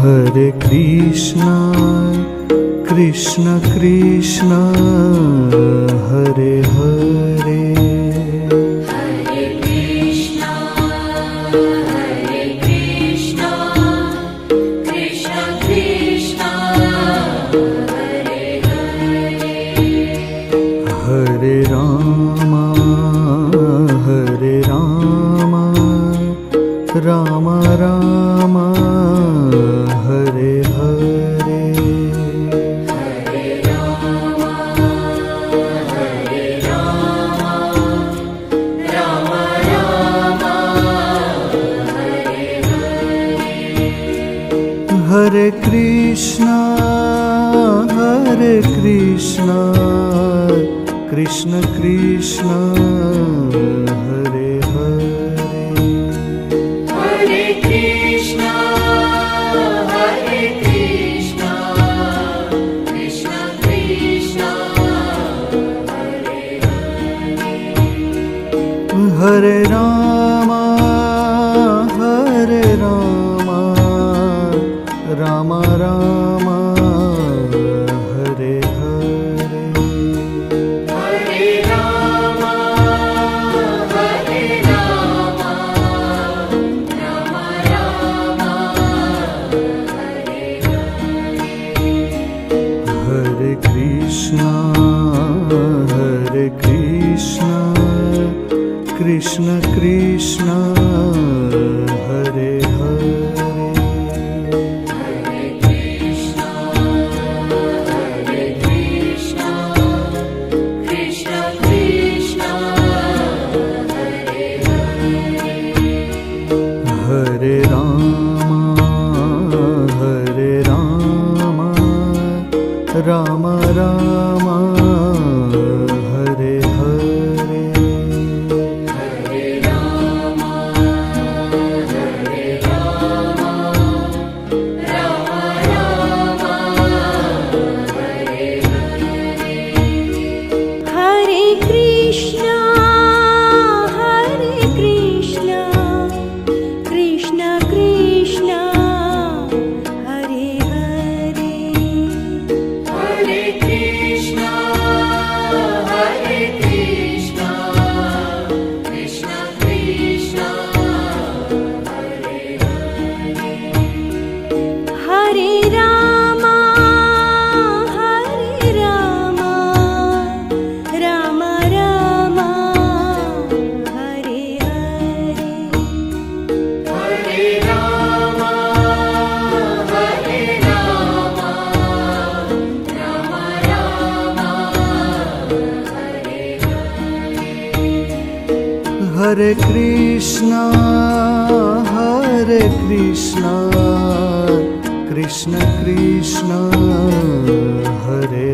Hare Krishna, Krishna Krishna, Hare Hare. Hare Krishna, Krishna Krishna, Hare Hare. Hare Rama, Rama Rama, Hare Hare. Hare Rama, Rama Rama, Hare Hare. Hare Krishna, Krishna Krishna, Hare Hare. Hare Krishna, Krishna Krishna, Hare Hare. Hare Rama, Rama Rama, Hare Hare. Hare Rama, Rama Rama, Hare Hare. Hare Krishna, Krishna Krishna, Hare Hare. Hare Krishna, Krishna Krishna, Hare Hare. Hare Rama, Rama Rama, Hare Hare. Hare Rama, Rama Rama, Hare Hare. Hare Krishna, Krishna Krishna, Hare Hare. Hare Krishna, Krishna Krishna, Hare Hare. Hare Rama, Rama Rama, Hare Hare. Hare Rama, Rama Rama, Hare Hare. Hare Krishna, Krishna Krishna, Hare